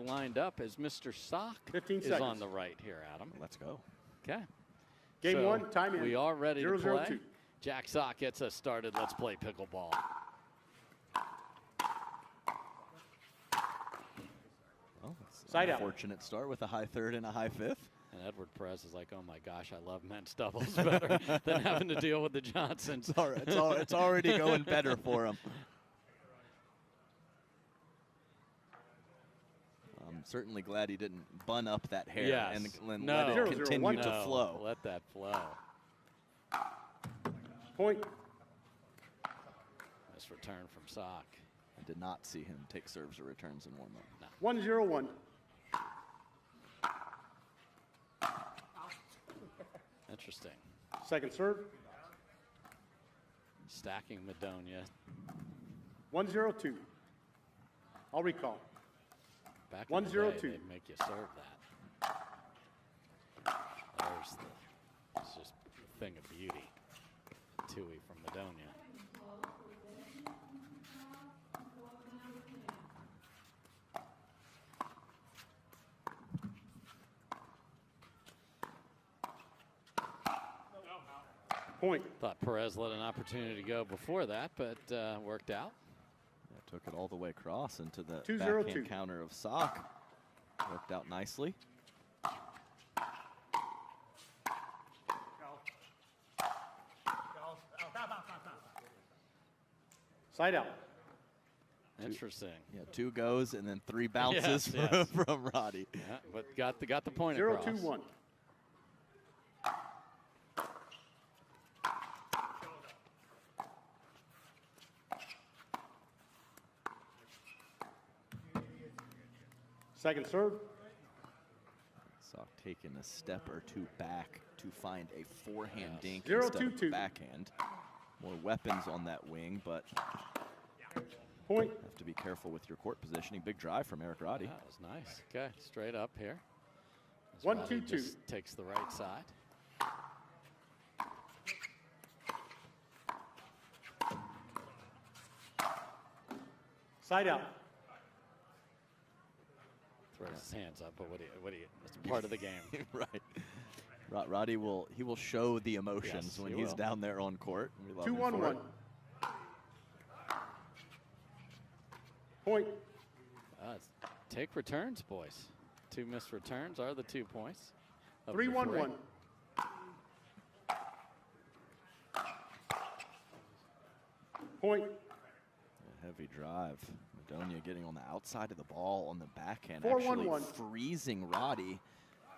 lined up as Mr. Sock 15 is seconds. on the right here, Adam. Let's go. Okay. Game So 1, time in. We are ready to play. 0-0-2. Jack Sock gets us started. Let's play pickleball. Well, it's Side an out. unfortunate start with a high third and a high fifth. And Edward Perez is like, oh my gosh, I love men's doubles better than having to deal with the Johnsons. It's already going better for him. I'm certainly glad he didn't bun up that hair Yes. and No. let it 0-0-1. continue to No, flow. let that flow. Point. Nice return from Sock. I did not see him take serves or returns in warm-up. 1-0-1. Interesting. Second serve. Stacking Madonia. 1-0-2. I'll recall. Back in the 1-0-2. day, they'd make you serve that. It's just a thing of beauty. Tui from Madonia. Point. Thought Perez let an opportunity go before that, but worked out. Yeah, took it all the way across into the 2-0-2. backhand counter of Sock. Worked out nicely. Side out. Interesting. Yeah, 2 goes and then 3 bounces Yes. from Roddy. Yeah, but got the point across. 0-2-1. Second serve. Sock taking a step or 2 back to find a forehand dink 0-2-2. instead of backhand. More weapons on that wing, but Point. have to be careful with your court positioning. Big drive from Eric Roddy. That was nice. Okay, straight up here. As 1-2-2. Roddy just takes the right side. Side out. Throws his hands up, but what do you? It's part of the game. Right. Roddy will show the emotions Yes, when he he's will. down there on court. We love him for 2-1-1. it. Point. Take returns, boys. 2 missed returns are the 2 points. of the 3-1-1. three. Point. A heavy drive. Madonia getting on the outside of the ball on the backhand, 4-1-1. actually freezing Roddy.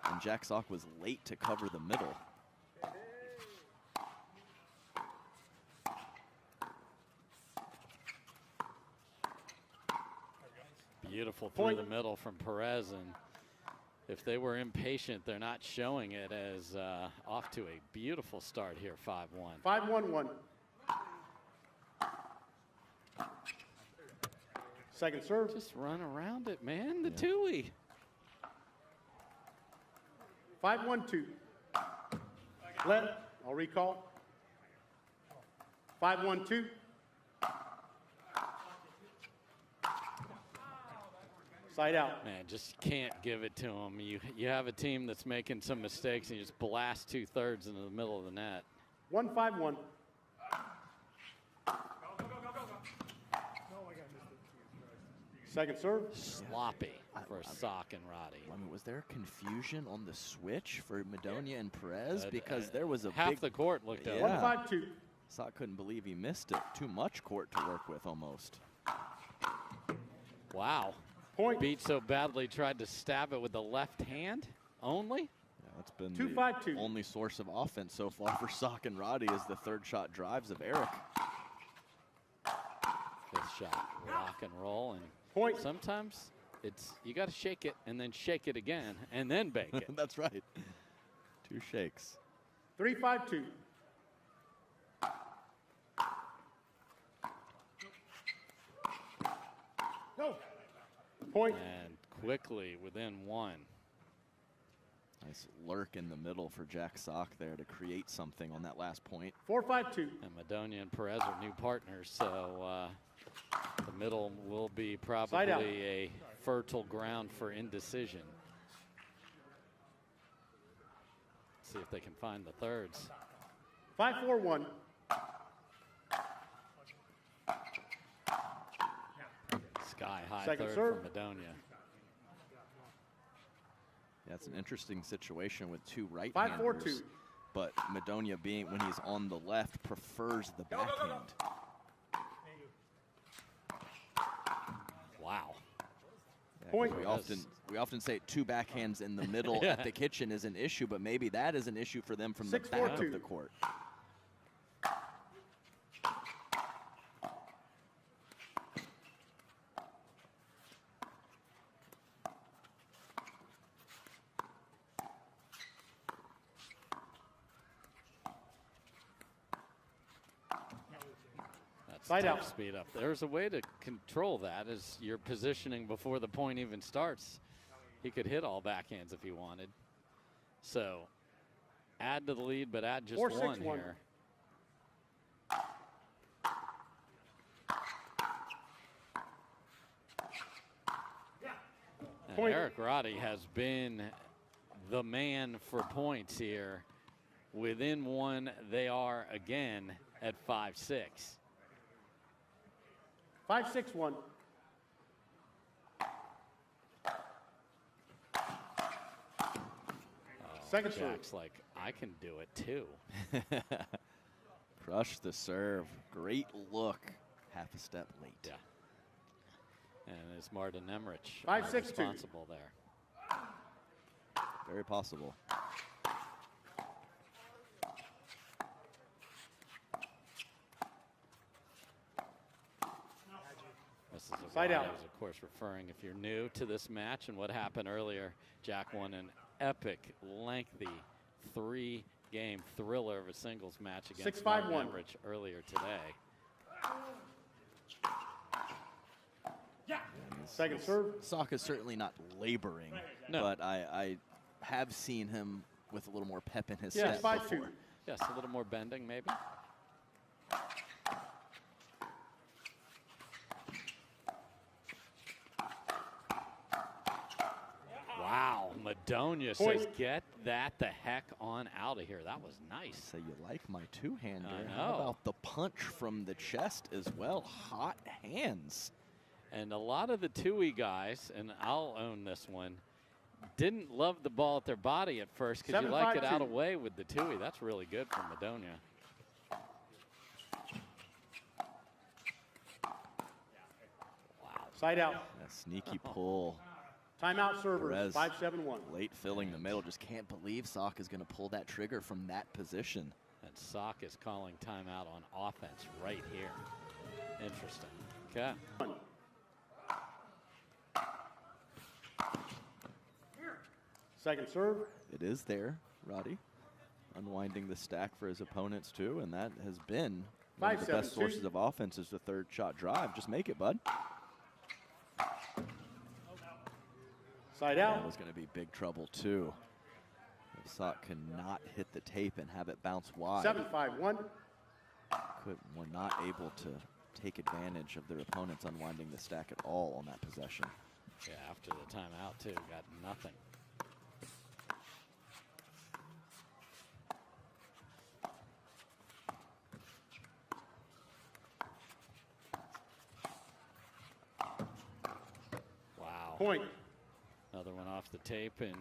And Jack Sock was late to cover the middle. Beautiful through Point. the middle from Perez, and if they were impatient, they're not showing it as off to a beautiful start here, 5-1. 5-1-1. Second serve. Just run around it, man. The Tui. 5-1-2. Let. I'll recall. 5-1-2. Side out. Man, just can't give it to them. You have a team that's making some mistakes, and you just blast 2/3 into the middle of the net. 1-5-1. Second serve. Sloppy for Sock and Roddy. I mean, was there confusion on the switch for Madonia and Perez? Because there was a half big, the court looked at. Yeah. 1-5-2. Sock couldn't believe he missed it. Too much court to work with almost. Wow. Point. Beat so badly, tried to stab it with the left hand only. Yeah, that's been 2-5-2. the only source of offense so far for Sock and Roddy is the third shot drives of Eric. Fifth shot, rock and roll, and Point. sometimes you got to shake it and then shake it again and then bake it. That's right. 2 shakes. 3-5-2. No. Point. And quickly within 1. Nice lurk in the middle for Jack Sock there to create something on that last point. 4-5-2. And Madonia and Perez are new partners, so the middle will be Side out. probably a fertile ground for indecision. See if they can find the thirds. 5-4-1. Sky high Second third serve. for Madonia. Yeah, it's an interesting situation with two 5-4-2. right-handers. But Madonia, being when he's on the left, prefers the backhand. Wow. Yeah, Point. we often say two backhands in the middle Yeah. at the kitchen is an issue, but maybe that is an issue for them from the back 6-4-2. of the court. That's Side tough out. speed up. There's a way to control that as you're positioning before the point even starts. He could hit all backhands if he wanted. So add to the lead, but add just 4-6-1. one here. And Point. Eric Roddy has been the man for points here. Within one, they are again at 5-6. 5-6-1. Second serve. Jack's like, I can do it too. Crush the serve. Great look. Half a step late. Yeah. And it's Martin Emmerich 5-6-2. responsible there. Very possible. This is a Side out. I was, of course, referring, if you're new to this match and what happened earlier, Jack won an epic, lengthy, three-game thriller of a singles match against 6-5-1. Martin Emmerich earlier today. Second serve. Sock is certainly not laboring, No. but I have seen him with a little more pep in his Yeah, step 5-2. before. Yes, a little more bending, maybe. Wow, Madonia Point. says, get that the heck on out of here. That was nice. So you like my two-hander. I How know. about the punch from the chest as well? Hot hands. And a lot of the Tui guys, and I'll own this one, didn't love the ball at their body at first because you like it out 7-5-2. away with the Tui. That's really good from Madonia. Wow. Side out. A sneaky pull. Timeout servers. Perez. 5-7-1. Late filling the middle. Just can't believe Sock is going to pull that trigger from that position. And Sock is calling timeout on offense right here. Interesting. Okay. Second serve. It is there, Roddy. Unwinding the stack for his opponents too, and that has been one of the best 5-7-2. sources of offense is the third shot drive. Just make it, bud. Side That out. was going to be big trouble too. If Sock cannot hit the tape and have it bounce wide, 7-5-1. were not able to take advantage of their opponents unwinding the stack at all on that possession. Yeah, after the timeout, too, got nothing. Wow. Point. Another one off the tape, and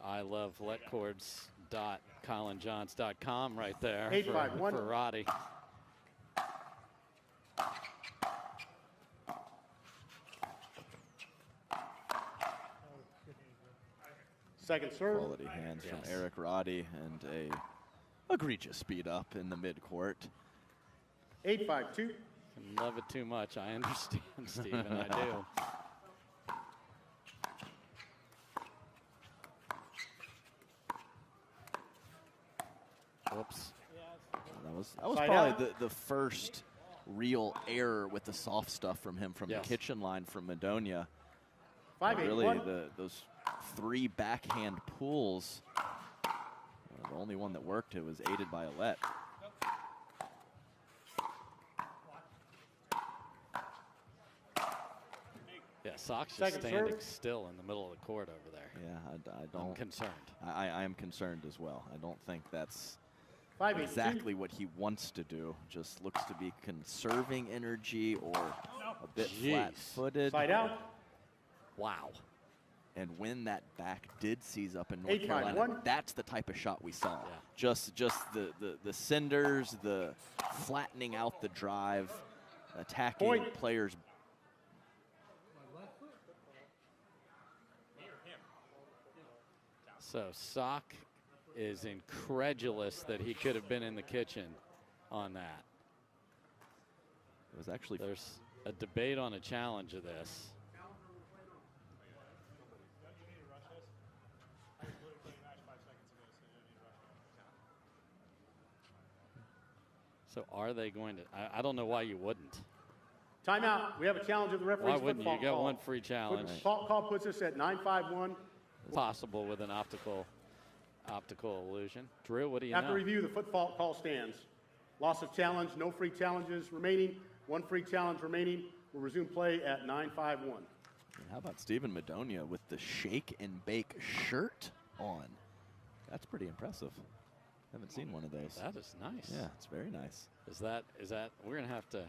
I love letcords.colinjohns.com right there 8-5-1. for Roddy. Second serve. Quality hands Yes. from Eric Roddy and a egregious speed up in the midcourt. 8-5-2. Love it too much. I understand, Stephen. I do. Whoops. That was Side probably out. the first real error with the soft stuff from him from Yes. the kitchen line from Madonia. 5-8-1. Really, those three backhand pulls, the only one that worked, it was aided by Alette. Yeah, Sock's just Second standing serve. still in the middle of the court over there. Yeah, I I'm don't. concerned. I am concerned as well. I don't think that's 5-8-2. exactly what he wants to do. Just looks to be conserving energy or a bit Jeez. flat-footed. Side out. Wow. And when that back did seize up in North 8-5-1. Carolina, that's the type of shot we saw. Yeah. Just the cinders, the flattening out the drive, attacking Point. players. So Sock is incredulous that he could have been in the kitchen on that. It was actually There's a debate on a challenge of this. So are they going to? I don't know why you wouldn't. Timeout. We have a challenge of the referee's Why wouldn't you? football You got call. one free challenge. Football call puts us at 9-5-1. Possible with an optical illusion. Drew, what do you After know? review, the football call stands. Loss of challenge, no free challenges remaining, one free challenge remaining. We'll resume play at 9-5-1. How about Stephen Madonia with the shake and bake shirt on? That's pretty impressive. Haven't seen one of those. That is nice. Yeah, it's very nice. Is that we're gonna have to?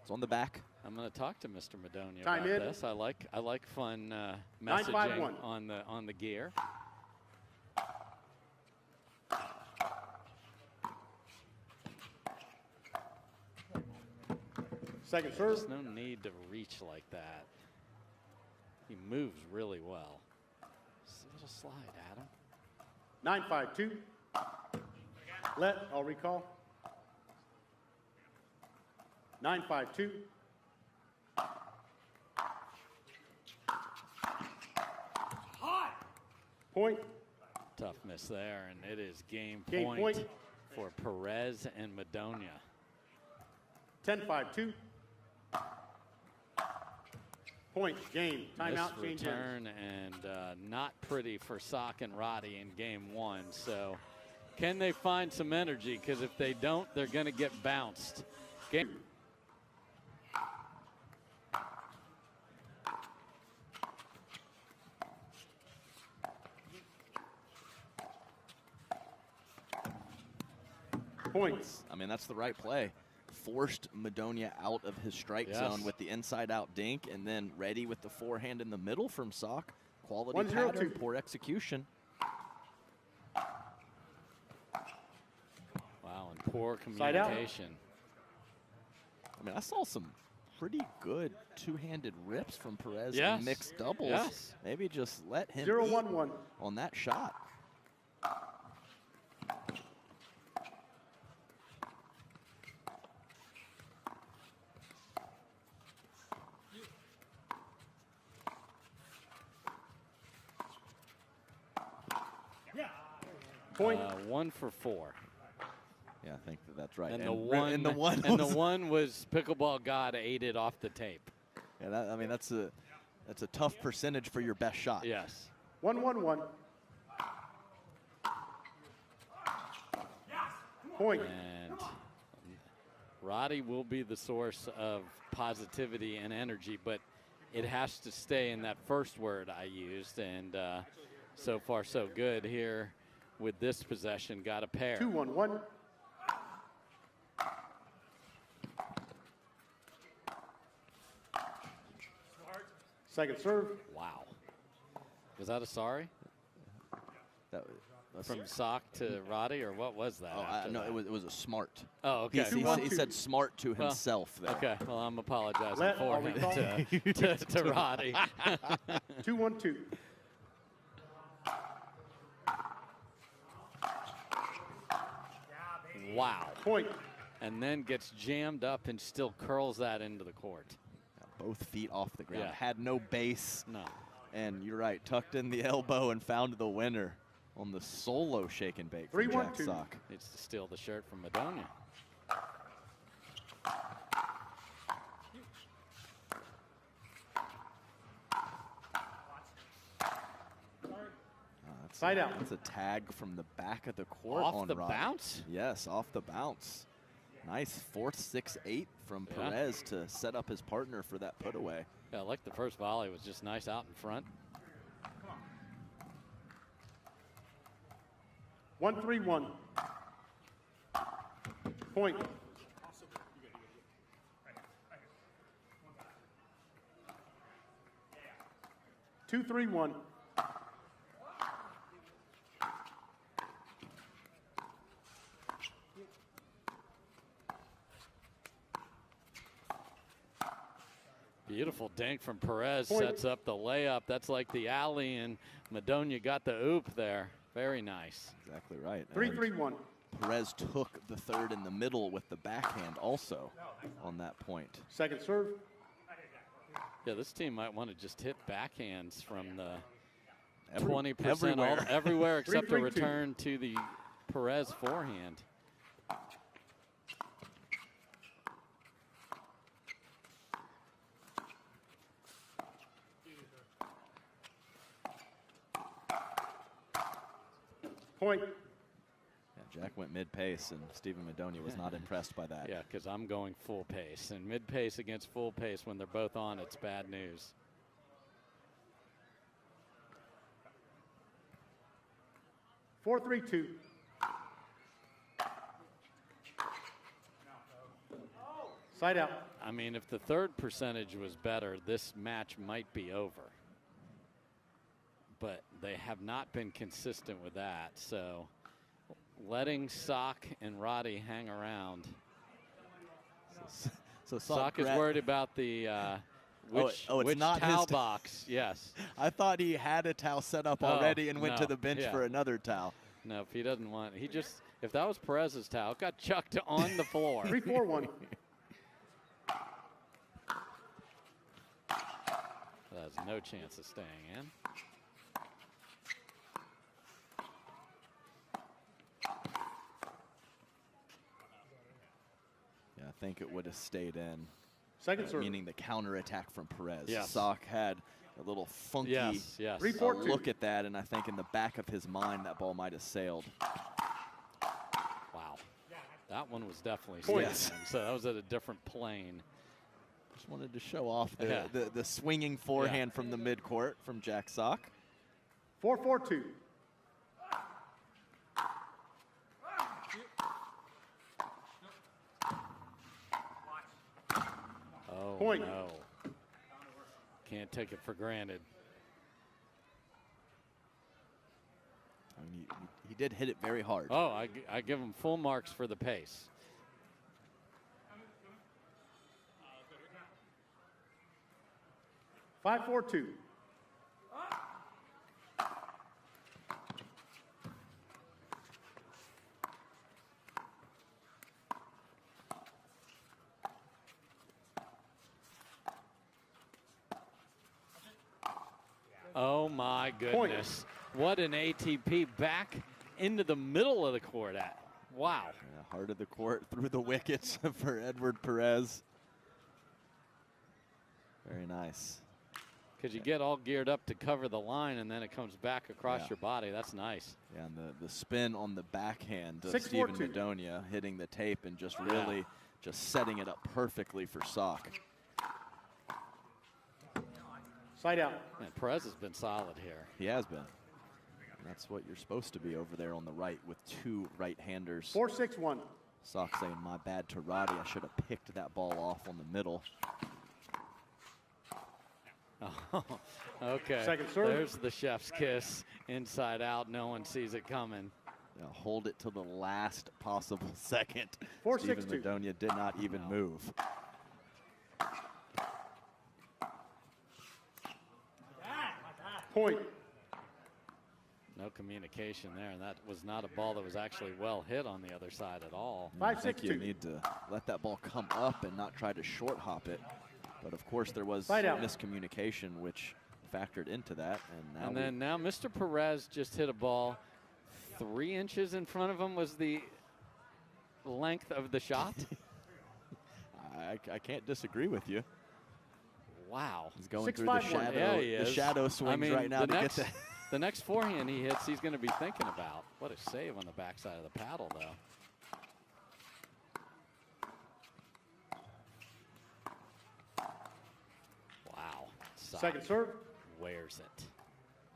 It's on the back. I'm gonna talk to Mr. Madonia Time about in. this. I like fun 9-5-1. messaging on the gear. Second serve. There's no need to reach like that. He moves really well. Just a little slide, Adam. 9-5-2. Let, I'll recall. 9-5-2. Point. Tough miss there, and it is game Game point point. for Perez and Madonia. 10-5-2. Point. Game. Timeout. Missed Change ends. return and not pretty for Sock and Roddy in game one. So can they find some energy? Because if they don't, they're going to get bounced. Game. Points. I mean, that's the right play. Forced Madonia out of his strike Yes. zone with the inside-out dink, and then Reddy with the forehand in the middle from Sock. Quality 1-0-2. pattern, poor execution. Wow, and poor Side out. communication. I mean, I saw some pretty good two-handed rips from Perez Yes. in mixed doubles. Yes. Maybe just let him 0-1-1. eat on that shot. Point. 1 for 4. Yeah, I think that's right. And, and the and one, the one and the was- one was Pickleball God ate it off the tape. Yeah, I mean, that's a tough percentage for your best shot. Yes. 1-1-1. Point. And Roddy will be the source of positivity and energy, but it has to stay in that first word I used. And so far, so good here with this possession. Got a pair. 2-1-1. Second serve. Wow. Was that a sorry That's from Sock to Roddy, or what was that? Oh, after no, that? it was a smart. Oh, okay. He said smart to Well, himself there. Okay, well, I'm apologizing Let- for I'll him recall. to Roddy. 2-1-2. Wow. Point. And then gets jammed up and still curls that into the court. Both feet off the ground. Yeah. Had no base. No. And you're right, tucked in the elbow and found the winner on the solo shake and bake from Jack 3-1-2. Sock. Needs to steal the shirt from Madonia. Side out. That's a tag from the back of the court Off on the Roddy. bounce? Yes, off the bounce. Nice 4th 6-8 from Yeah. Perez to set up his partner for that put away. Yeah, I like the first volley was just nice out in front. 1-3-1. Point. Two, 3-1. Beautiful dink from Perez. Point. Sets up the layup. That's like the alley, and Madonia got the oop there. Very nice. Exactly right. 3-3-1. Perez took the third in the middle with the backhand also on that point. Second serve. Yeah, this team might want to just hit backhands from the 20% everywhere. everywhere except a 3-3-2. return to the Perez forehand. Point. Yeah, Jack went mid-pace, and Stephen Madonia was not impressed by that. Yeah, because I'm going full pace. And mid-pace against full pace, when they're both on, it's bad news. Four, 3-2. Side out. I mean, if the third percentage was better, this match might be over. But they have not been consistent with that. So letting Sock and Roddy hang around. So Sock is worried about the which not his towel box. Yes. I thought he had a towel set up already and went to the bench for another towel. No, if he doesn't want, if that was Perez's towel, it got chucked on the floor. 3-4-1. There's no chance of staying in. Yeah, I think it would have stayed in. Second serve. Meaning the counterattack from Perez. Yes. Sock had a little funky Yes. 3-4-2. look at that, and I think in the back of his mind that ball might have sailed. Wow. That one was definitely Point. staying in, so that was at a different plane. Just wanted to show off the, Yeah. the swinging forehand from the midcourt from Jack Sock. 4-4-2. Oh, Point. no. Can't take it for granted. I mean, he did hit it very hard. Oh, I give him full marks for the pace. Five, 4-2. Oh, my goodness. What an ATP back into the middle of the court. Wow. Yeah, heart of the court through the wickets for Edward Perez. Very nice. Because you get all geared up to cover the line, and then it comes back across Yeah. your body. That's nice. Yeah, and the spin on the backhand of 6-4-2. Stephen Madonia hitting the tape and just really just setting it up perfectly for Sock. Side out. Man, Perez has been solid here. He has been. And that's what you're supposed to be over there on the right with two right-handers. 4-6-1. Sock saying, my bad to Roddy. I should have picked that ball off on the middle. Oh, okay. Second serve. There's the chef's kiss. Inside out. No one sees it coming. Yeah, hold it to the last possible second. 4-6-2. Stephen Madonia did not even move. Point. No communication there, and that was not a ball that was actually well hit on the other side at all. I think you 5-6-2. need to let that ball come up and not try to short hop it. But of course there was Side out. miscommunication which factored into that. And Now Mr. Perez just hit a ball 3 inches in front of him was the length of the shot. I can't disagree with you. Wow. He's going 6-5-1. through the shadow, Yeah, he the is. shadow swings I mean, right now the to next, get the next forehand he hits, he's going to be thinking about. What a save on the backside of the paddle, though. Wow. Sock Second serve. wears it.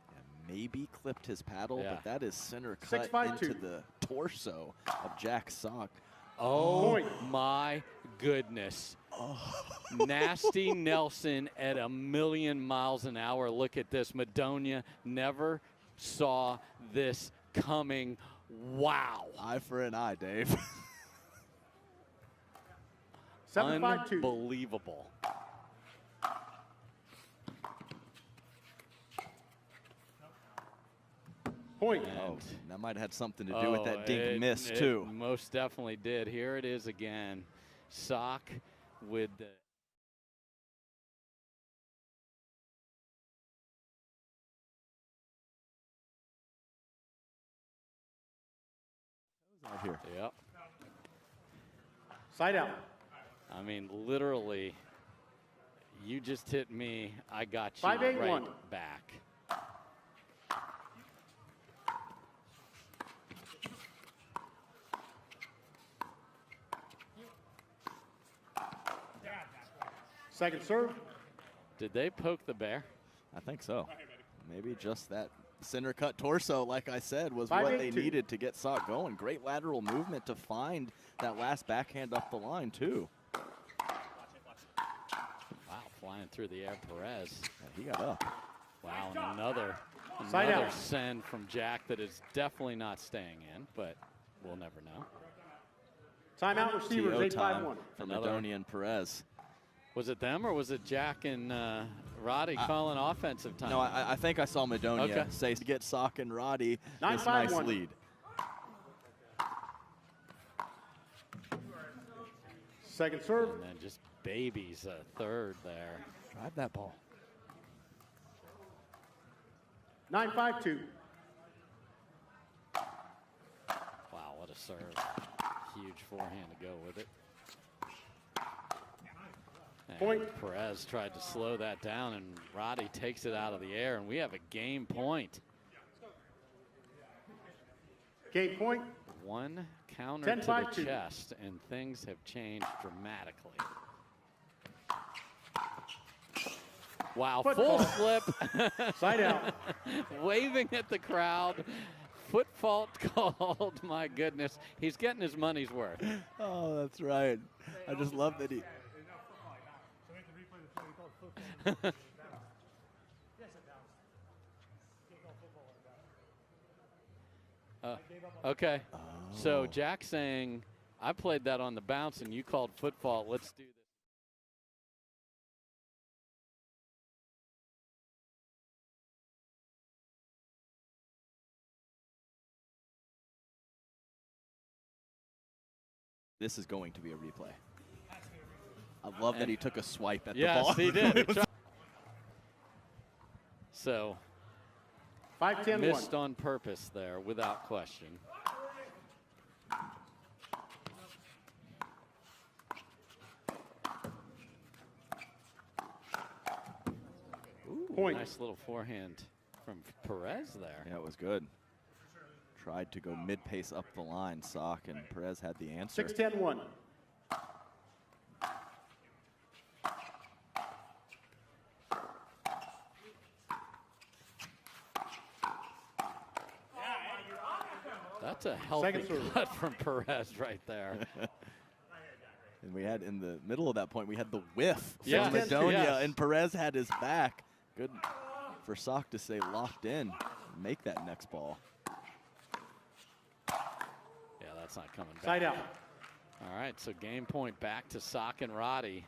And maybe clipped his paddle, Yeah. but that is center cut 6-5-2. into the torso of Jack Sock. Oh Point. my goodness. Nasty Nelson at 1,000,000 miles an hour. Look at this. Madonia never saw this coming. Wow. Eye for an eye, Dave. 7-5-2. Unbelievable. Point. Oh, that might have had something to do with that dink miss, too. It most definitely did. Here it is again. Sock with the Out here. Yep. Side out. I mean, literally, you just hit me. I got you 5-8-1. right back. Second serve. Did they poke the bear? I think so. Maybe just that center cut torso, like I said, was what they 5-8-2. needed to get Sock going. Great lateral movement to find that last backhand up the line, too. Wow, flying through the air, Perez. Yeah, he got up. Wow, and another Side out. send from Jack that is definitely not staying in, but we'll never know. Timeout receivers, TO time 8-5-1. for Another- Madonia and Perez. Was it them or was it Jack and Roddy calling offensive time? No, I think I saw Madonia Okay. say to get Sock and Roddy this 9-5-1. nice lead. Second serve. And then just babies a third there. Drive that ball. 9-5-2. Wow, what a serve. Huge forehand to go with it. And Point. Perez tried to slow that down, and Roddy takes it out of the air, and we have a game point. Game point. One counter 10-5-2. to the chest, and things have changed dramatically. Wow, full Football. flip. Side out. Waving at the crowd. Foot fault called. My goodness. He's getting his money's worth. Oh, that's right. I just love that he. Okay. Oh. So Jack's saying, I played that on the bounce and you called foot fault. Let's do this. This is going to be a replay. I love that he took a swipe at Yes, the ball. he did. So 5-10-1. missed on purpose there, without question. Ooh, Point. nice little forehand from Perez there. Yeah, it was good. Tried to go mid-pace up the line, Sock, and Perez had the answer. 6-10-1. That's a healthy Second serve. cut from Perez right there. And we had in the middle of that point, we had the whiff from Yes, Madonia, yes. and Perez had his back. Good for Sock to stay locked in, make that next ball. Yeah, that's not coming back. Side out. All right, so game point back to Sock and Roddy.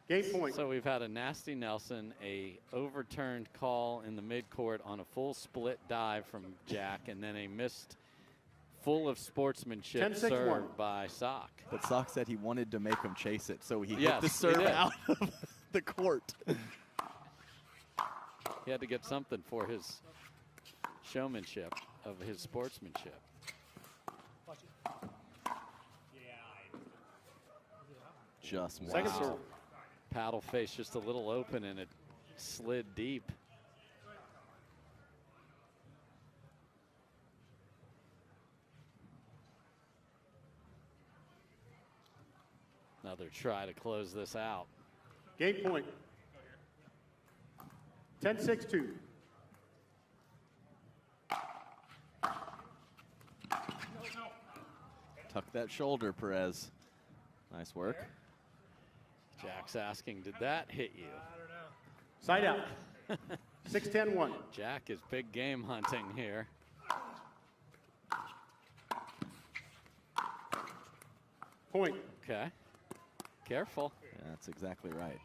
Game point. So we've had a nasty Nelson, a overturned call in the midcourt on a full split dive from Jack, and then a missed full of sportsmanship 10-6-1. serve by Sock. But Sock said he wanted to make him chase it, so he Yes, hit the he serve did. out of the court. He had to get something for his showmanship of his sportsmanship. Just wow. Second serve. Paddle face just a little open, and it slid deep. Another try to close this out. Game point. 10-6-2. Tuck that shoulder, Perez. Nice work. Jack's asking, did that hit you? Side out. 6-10-1. Jack is big game hunting here. Point. Okay. Careful. Yeah, that's exactly right.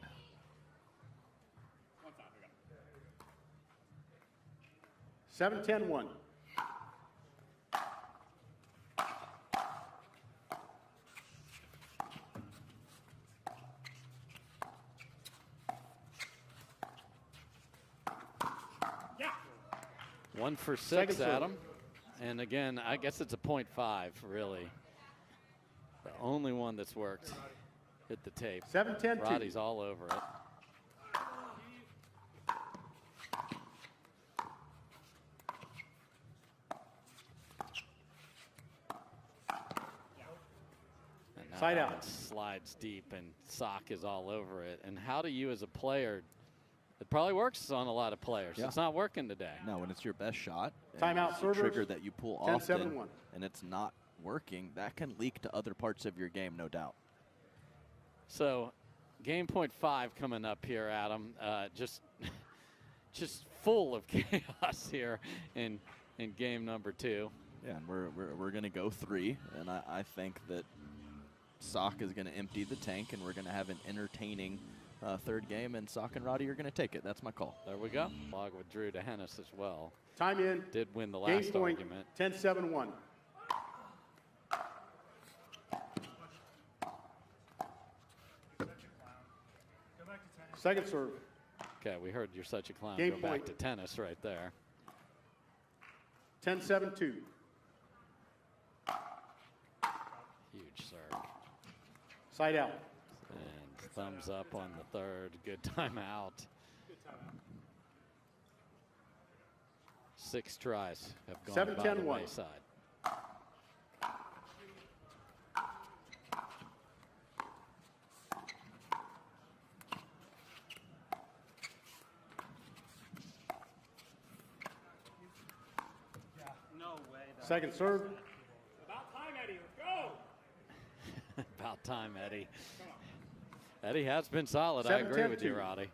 Seven, 10-1. One for six, Second serve. Adam. And again, I guess it's a .5, really. The only one that's worked. Hit the tape. 7-10-2. Roddy's all over it. And now Side that out. one slides deep, and Sock is all over it. And how do you, as a player, it probably works on a lot of players. Yeah. It's not working today. No, when it's your best shot, and Timeout it's a servers. trigger that you pull 10-7-1. often, and it's not working, that can leak to other parts of your game, no doubt. So, game .5 coming up here, Adam. Just full of chaos here in game number 2. Yeah, and we're going to go 3, and I think that Sock is going to empty the tank, and we're going to have an entertaining third game, and Sock and Roddy are going to take it. That's my call. There we go. Log withdrew to Hennis as well. Time in. Did win the Game last point. argument. 10-7-1. Second serve. Okay, we heard you're such a clown. Game Go back point. to tennis right there. 10-7-2. Huge serve. Side out. And thumbs up on the third. Good timeout. 6 tries have gone by the 7-10-1. wayside. Second serve. About time, Eddie. Go! About time, Eddie. Eddie has been solid. I agree with you, 7-10-2. Roddy.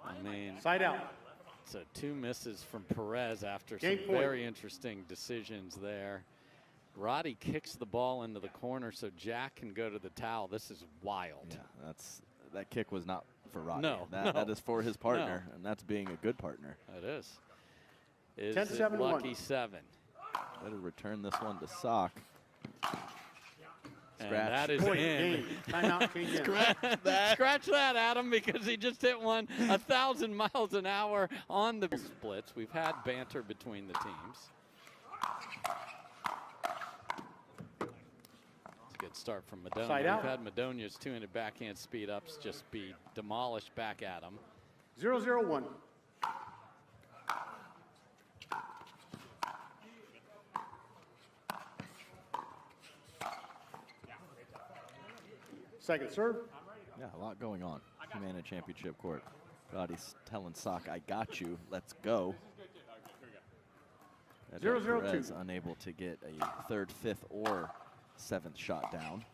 I mean, Side out. so 2 misses from Perez after Game some point. very interesting decisions there. Roddy kicks the ball into the corner so Jack can go to the towel. This is wild. Yeah, that kick was not for Roddy. No, That is for his partner, No. and that's being a good partner. It is. Is 10-7-1. it lucky 7? Better return this one to Sock. And Scratch. that is Point. in. Game. Timeout. Change in. Scratch that, Adam, because he just hit one 1,000 miles an hour on the splits. We've had banter between the teams. It's a good start from Madonia. Side We've out. had Madonia's 2-handed backhand speed ups just be demolished back at him. 0-0-1. Second serve. Yeah, a lot going on. Humana Championship Court. Roddy's telling Sock, I got you. Let's go. 0-0-2. Perez unable to get a third, fifth, or seventh shot down.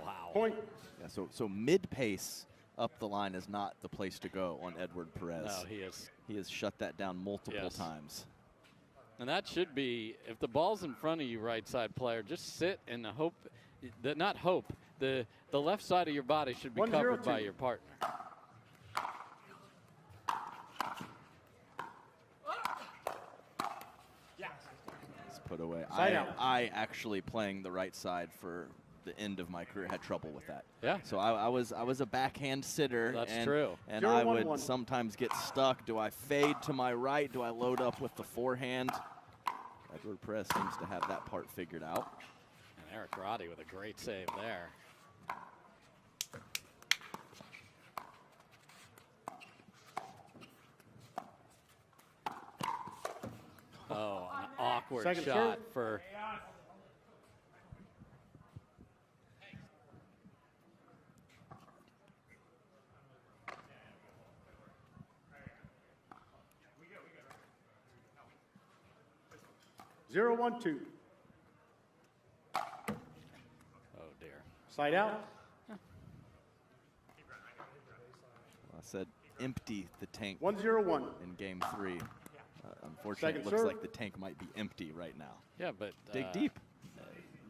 Wow. Point. Yeah, so mid-pace up the line is not the place to go on Edward Perez. No, he is. He has shut that down multiple Yes. times. And that should be, if the ball's in front of you, right side player, just sit and hope, not hope, the left side of your body should be 1-0-2. covered by your partner. It's put away. Side out. I actually playing the right side for the end of my career had trouble with that. Yeah. So I was a backhand sitter. That's and, true. And I 0-1-1. would sometimes get stuck. Do I fade to my right? Do I load up with the forehand? Edward Perez seems to have that part figured out. And Eric Roddy with a great save there. Oh, an awkward Second shot serve. for. Zero, 1-2. Oh dear. Side out. I said empty the tank 1-0-1. in game 3. Unfortunately, Second it looks serve. like the tank might be empty right now. Yeah, but Dig deep.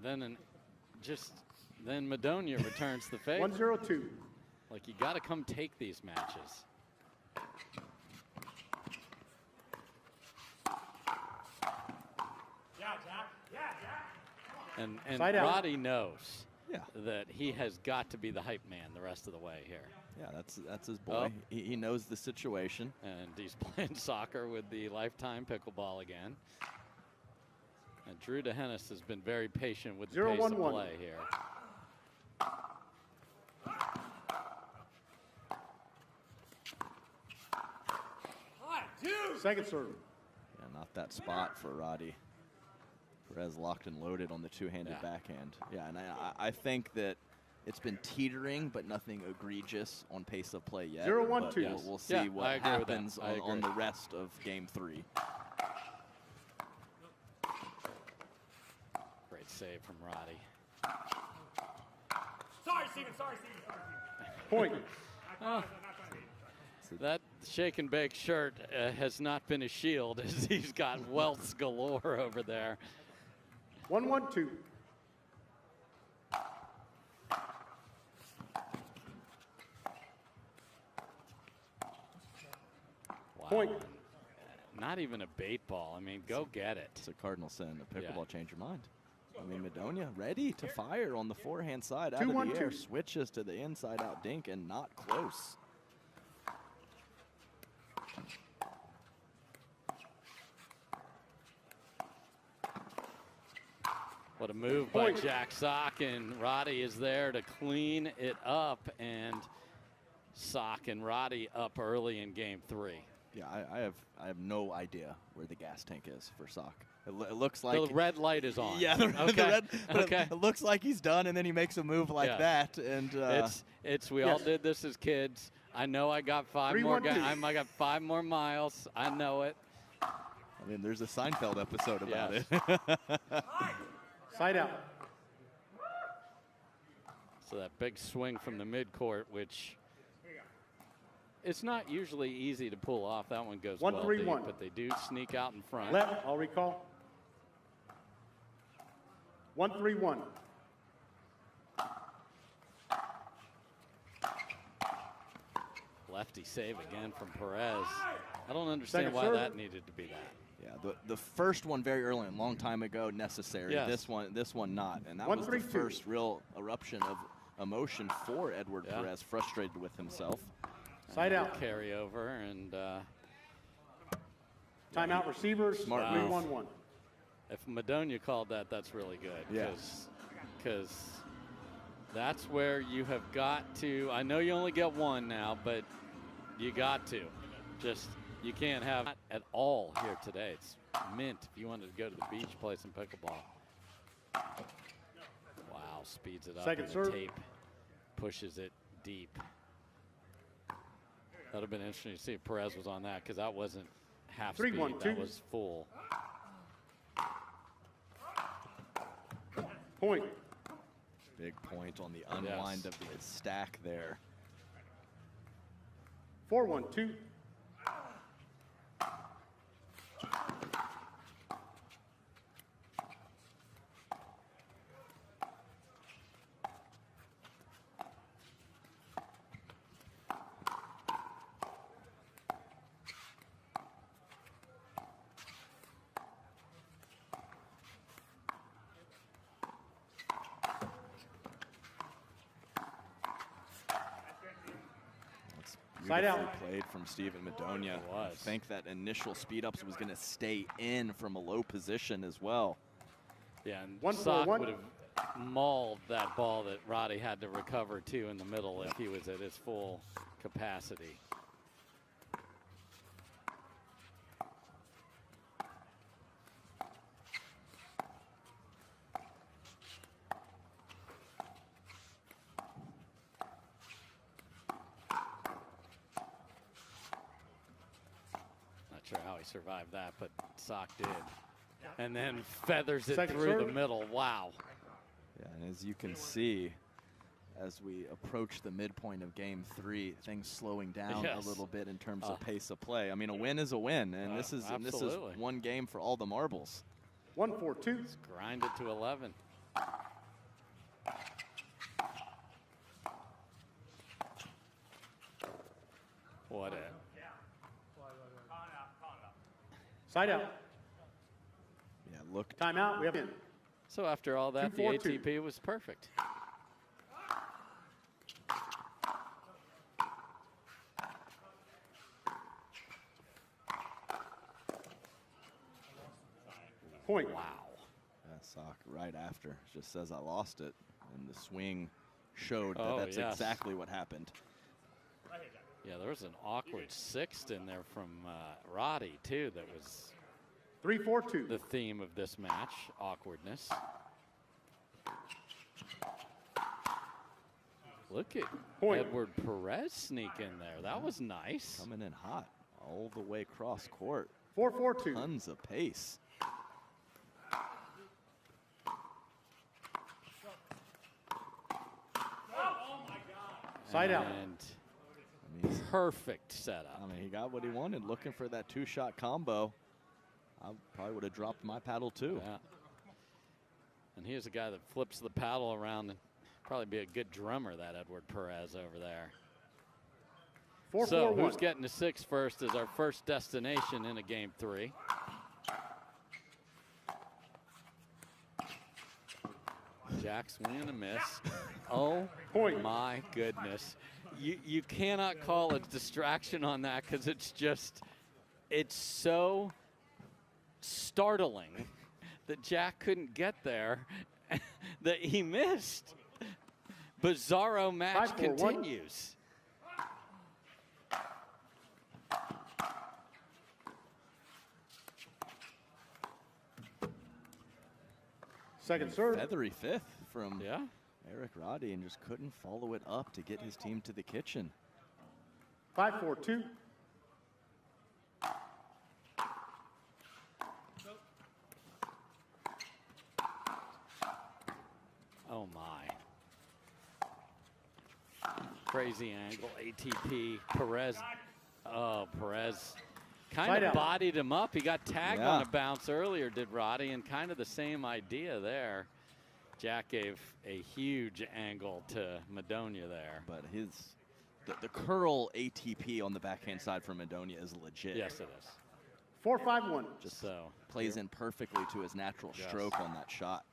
Then Madonia returns the favor. 1-0-2. Like, you got to come take these matches. Yeah, Jack. Yeah, Jack. And Side out. Roddy knows Yeah. that he has got to be the hype man the rest of the way here. Yeah, that's his boy. Oh. He knows the situation. And he's playing soccer with the Lifetime Pickleball again. And Drew DeHennis has been very patient with the 0, pace 1, of 1. play here. Hot, dude. Second serve. Yeah, not that spot for Roddy. Perez locked and loaded on the two-handed Yeah. backhand. Yeah, and I think that it's been teetering, but nothing egregious on pace of play yet. 0, 1, But 2. We'll see Yeah, what I agree with that. happens I on agree. the rest of game 3. Great save from Roddy. Sorry, Steven. Sorry, Steven. Sorry, Steven. Point. Not trying to be. That shake and bake shirt has not been a shield, as he's got welts galore over there. 1-1-2. Wow. Point. Not even a bait ball. I mean, go get it. It's a cardinal sin. A pickleball Yeah. change your mind. I mean, Madonia ready to fire on the forehand side out 2, of 1, the air. 2. Switches to the inside out dink and not close. What a move by Point. Jack Sock, and Roddy is there to clean it up, and Sock and Roddy up early in game 3. Yeah, I have no idea where the gas tank is for Sock. It looks like The red light is on. yeah, the Okay. red, but Okay. it looks like he's done, and then he makes a move like Yeah. that, and We all Yes. did this as kids. I know I got 5 3, more 1, 2. I got 5 more miles. I know it. I mean, there's a Seinfeld episode about Yes. it. Side out. So that big swing from the midcourt, which it's not usually easy to pull off. That one goes 1, well 3, deep, 1. but they do sneak out in front. Left. I'll recall. 1-3-1. Lefty save again from Perez. I don't understand Second why serve. that needed to be that. Yeah, the first one very early, a long time ago, necessary. Yes. This one not, and that 1, was 3, the 2. first real eruption of emotion for Edward Yeah. Perez, frustrated with himself. Side out. Carry over, and Timeout receivers. Smart 3-1-1. if Madonia called that, that's really good. Yeah. Because that's where you have got to. I know you only get one now, but you got to. You can't have that at all here today. It's mint if you wanted to go to the beach, play some pickleball. Wow, speeds it up. Second and serve. the tape pushes it deep. That would have been interesting to see if Perez was on that, because that wasn't half 3, speed. 1, 2. That was full. Point. Big point on the unwind of the stack there. 4-1-2. Side out. Beautifully played from Steven Madonia. It was. I think that initial speed ups was going to stay in from a low position as well. Yeah, and 1, Sock 4, 1. would have mauled that ball that Roddy had to recover to in the middle if he was at his full capacity. sure how he survived that, but Sock did. And then feathers it Second through serve. the middle. Wow. Yeah, and as you can see, as we approach the midpoint of game 3, things slowing down Yes. a little bit in terms of pace of play. I mean, a win is a win, and this is absolutely. one game for all the marbles. 1-4-2. Grind it to 11. What a Side out. Yeah, look. Timeout. We have in. So after all that, the 2-4-2. ATP was perfect. Point. Wow. Sock right after just says I lost it, and the swing showed that Oh, that's yes. exactly what happened. Yeah, there was an awkward sixth in there from Roddy, too, that was 3-4-2. the theme of this match, awkwardness. Look at Point. Edward Perez sneak in there. That was nice. Coming in hot all the way cross court. 4-4-2. Tons of pace. Side out. And I mean, perfect setup. he got what he wanted, looking for that 2-shot combo. I probably would have dropped my paddle too. Yeah. And here's a guy that flips the paddle around and probably be a good drummer, that Edward Perez over there. 4-4-1. So who's getting to 6 first is our first destination in a game 3. Jack swing and a miss. Oh Point. my goodness. You cannot call a distraction on that because it's so startling that Jack couldn't get there that he missed. Bizarro match 5-4-1. continues. Second serve. Feathery fifth from Yeah. Eric Roddy, and just couldn't follow it up to get his team to the kitchen. 5-4-2. Oh my. Crazy angle, ATP, Perez. Oh, Perez kind Side of out. bodied him up. He got tagged Yeah. on a bounce earlier, did Roddy, and kind of the same idea there. Jack gave a huge angle to Madonia there. But the curl ATP on the backhand side for Madonia is legit. Yes, it is. 4-5-1. Just So plays in perfectly to his natural Yes. stroke on that shot.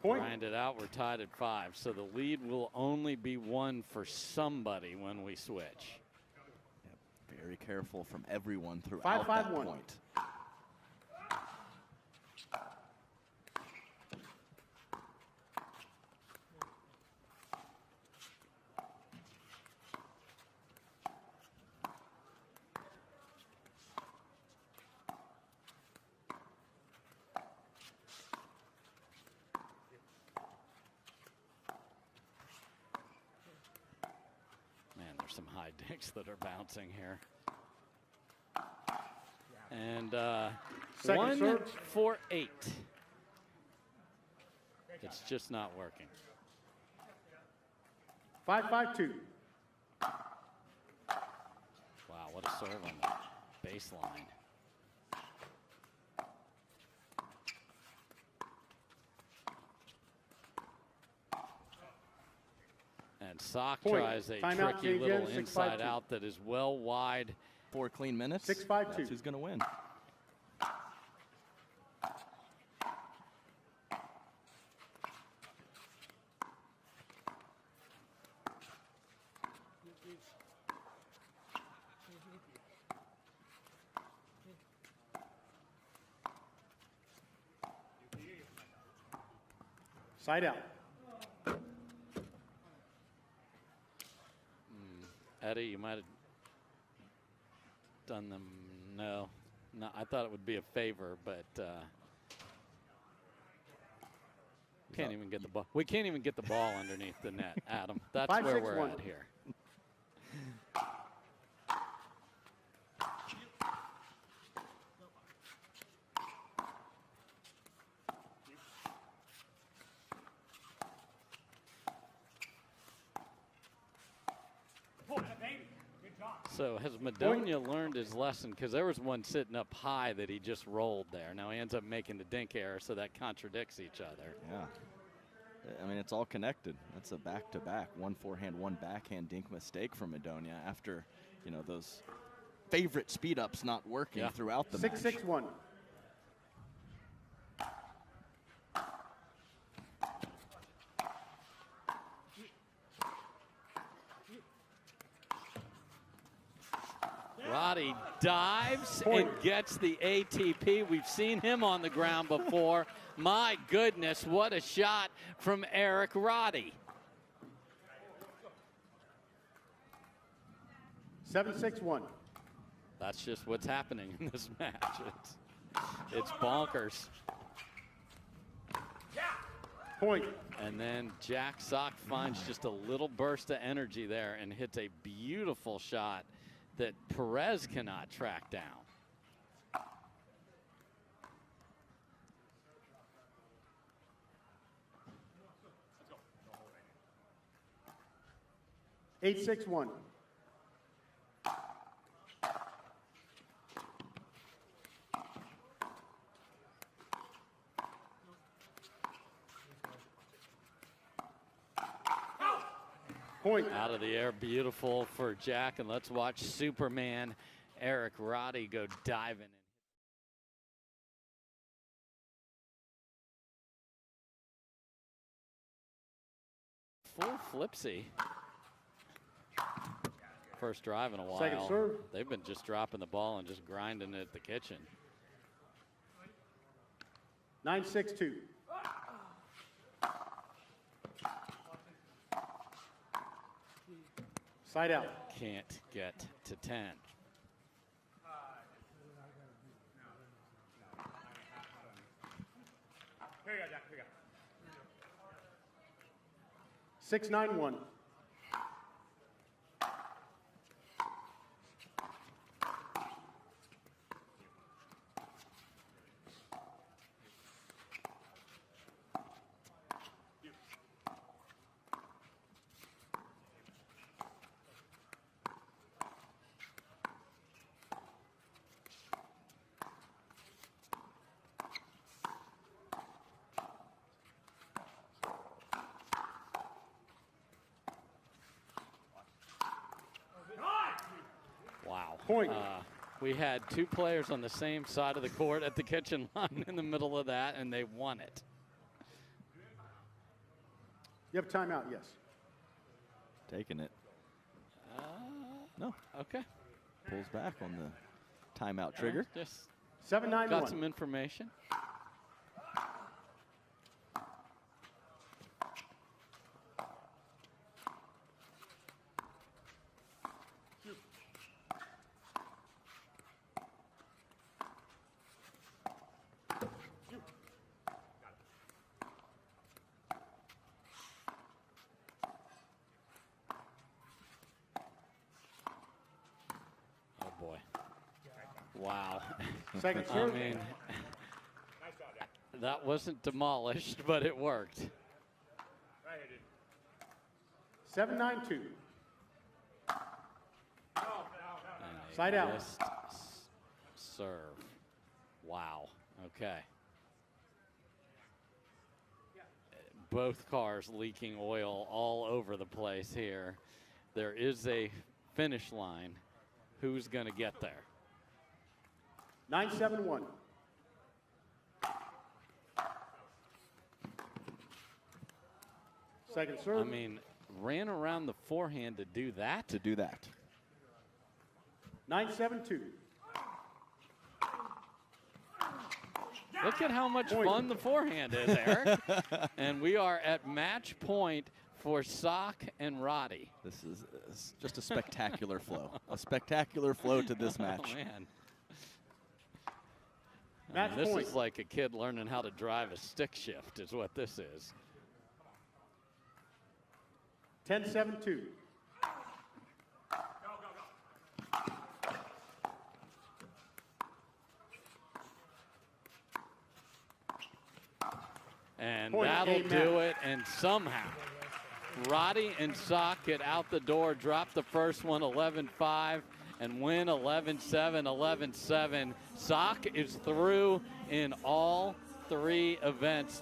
Point. grind it out. We're tied at 5. So the lead will only be 1 for somebody when we switch. Very careful from everyone throughout 5-5-1. that point. Man, there's some high dinks that are bouncing here. And Second 1 serve. for 8. It's just not working. 5-5-2. Wow, what a serve on the baseline. And Sock Point. tries a Timeout, tricky change little in, 6-5-2. inside out that is well wide. 4 clean minutes. 6-5-2. That's who's going to win. Side out. Eddie, you might have done them. No, I thought it would be a favor, but can't even get the ball. We can't even get the ball underneath the net, Adam. That's 5, where 6, we're 1. at here. So has Madonia learned his lesson? Because there was one sitting up high that he just rolled there. Now he ends up making the dink error, so that contradicts each other. Yeah. I mean, it's all connected. That's a back-to-back, one forehand, one backhand dink mistake from Madonia after, you know, those favorite speed-ups not working throughout the 6, match. 6-1. Roddy dives and gets the ATP. We've seen him on the ground before. My goodness, what a shot from Eric Roddy. 7, 6-1. That's just what's happening in this match. It's bonkers. Point. And then Jack Sock finds just a little burst of energy there and hits a beautiful shot that Perez cannot track down. Eight, 6-1. Point. Out of the air, beautiful for Jack, and let's watch Superman Eric Roddy go diving. Full flipsy. First drive in a while. Second serve. They've been just dropping the ball and just grinding it at the kitchen. 9, 6-2. Side out. Can't get to 10. Here you go, Jack. Here you go. 6-9-1. Wow. Point. We had two players on the same side of the court at the kitchen line in the middle of that, and they won it. You have a timeout, yes. Taking it. No. Okay. Pulls back on the timeout trigger. Just 7-9-1. got some information. Wow. Second I serve. mean, that wasn't demolished, but it worked. 7-9-2. And a Side out. missed serve. Wow. Okay. Both cars leaking oil all over the place here. There is a finish line. Who's going to get there? 9-7-1. Second serve. I mean, ran around the forehand to do that? 9-7-2. Look at how much Point. fun the forehand is, Eric. And we are at match point for Sock and Roddy. This is just a spectacular flow. A spectacular flow to this match. Oh, man. Match This point. is like a kid learning how to drive a stick shift is what this is. 10-7-2. And Point, that'll game do match. it. And somehow, Roddy and Sock get out the door, drop the first one 11-5, and win 11-7, 11-7. Sock is through in all 3 events.